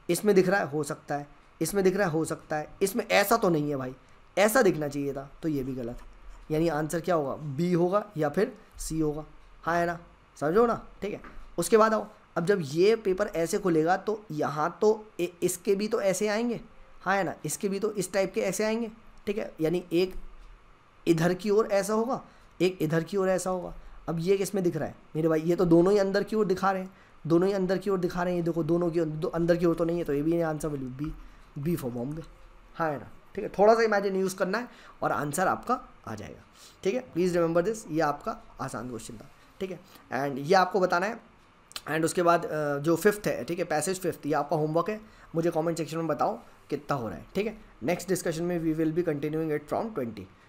इसमें दिख रहा है हो सकता है, इसमें दिख रहा है हो सकता है, इसमें ऐसा तो नहीं है भाई, ऐसा दिखना चाहिए था, तो ये भी गलत है। यानी आंसर क्या होगा, बी होगा या फिर सी होगा, हाँ है ना, समझो ना। ठीक है, उसके बाद आओ, अब जब ये पेपर ऐसे खुलेगा तो यहाँ तो इसके भी तो ऐसे आएंगे, हाँ है ना, इसके भी तो इस टाइप के ऐसे आएंगे। ठीक है, यानी एक इधर की ओर ऐसा होगा, एक इधर की ओर ऐसा होगा। अब ये किसमें दिख रहा है मेरे भाई, ये तो दोनों ही अंदर की ओर दिखा रहे हैं, दोनों ही अंदर की ओर दिखा रहे हैं। देखो दोनों की अंदर की ओर तो नहीं है, तो ये भी answer will be B for Bombay, हाँ है ना। ठीक है, थोड़ा सा इमेजिन यूज़ करना है और आंसर आपका आ जाएगा। ठीक है, प्लीज़ रिमेंबर दिस, ये आपका आसान क्वेश्चन था। ठीक है, एंड ये आपको बताना है। एंड उसके बाद जो 5th है, ठीक है, पैसेज 5th, ये आपका होमवर्क है, मुझे कमेंट सेक्शन में बताओ कितना हो रहा है। ठीक है, नेक्स्ट डिस्कशन में we will be continuing it from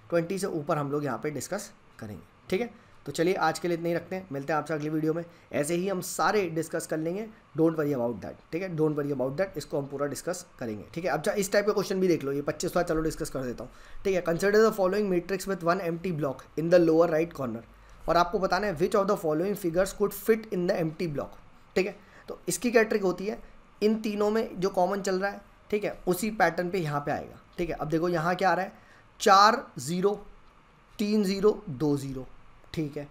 20 से ऊपर हम लोग यहाँ पे डिस्कस करेंगे। ठीक है, तो चलिए आज के लिए इतना ही रखते हैं, मिलते हैं आपसे अगली वीडियो में। ऐसे ही हम सारे डिस्कस कर लेंगे, डोंट वरी अबाउट दैट। ठीक है, डोंट वरी अबाउट दैट, इसको हम पूरा डिस्कस करेंगे। ठीक है, अब इस टाइप का क्वेश्चन भी देख लो, ये 25 वाला चलो डिस्कस कर देता हूँ। ठीक है, consider the following matrix with 1 empty block in the lower right corner, और आपको बताना है which of the following figures could fit in the empty block. ठीक है, तो इसकी क्या ट्रिक होती है, इन तीनों में जो कॉमन चल रहा है, ठीक है, उसी पैटर्न पे यहाँ पे आएगा, ठीक है। अब देखो यहाँ क्या आ रहा है, 4 0 3 0 2 0, ठीक है,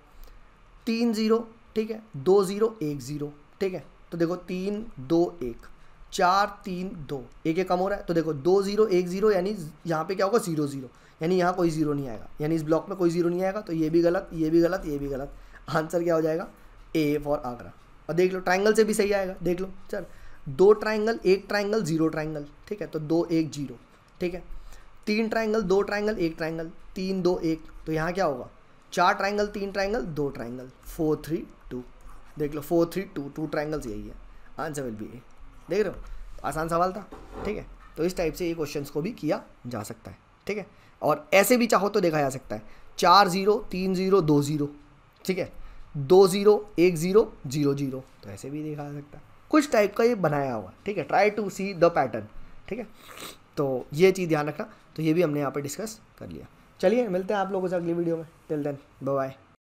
3 0, ठीक है, 2 0 1 0, ठीक है। तो देखो 3 2 1 4 3 2, एक कम हो रहा है, तो देखो 2 0 1 0, यानी यहाँ पे क्या होगा 0 0, यानी यहाँ कोई जीरो नहीं आएगा, यानी इस ब्लॉक में कोई जीरो नहीं आएगा। तो ये भी गलत, ये भी गलत, ये भी गलत। आंसर क्या हो जाएगा, ए फॉर आगरा। और देख लो ट्राइंगल से भी सही आएगा, देख लो चल, 2 ट्राइंगल 1 ट्राइंगल 0 ट्राइंगल, ठीक है, तो 2 1 0, ठीक है। 3 ट्राइंगल 2 ट्राइंगल 1 ट्राइंगल 3 2 1, तो यहाँ क्या होगा 4 ट्राइंगल 3 ट्राइंगल 2 ट्राइंगल 4 3 2, देख लो 4 3 2, 2 ट्राइंगल्स यही है, आंसर विल बी ए। देख रहे हो, आसान सवाल था, ठीक है। तो इस टाइप से ये क्वेश्चंस को भी किया जा सकता है, ठीक है। और ऐसे भी चाहो तो देखा जा सकता है, 4 0 3 0 2 0, ठीक है, 2 0 1 0 0 0, तो ऐसे भी देखा जा सकता है। कुछ टाइप का ये बनाया हुआ, ठीक है, try to see the pattern, ठीक है। तो ये चीज़ ध्यान रखना, तो ये भी हमने यहाँ पर डिस्कस कर लिया। चलिए मिलते हैं आप लोगों से अगली वीडियो में, टिल देन बाय बाय।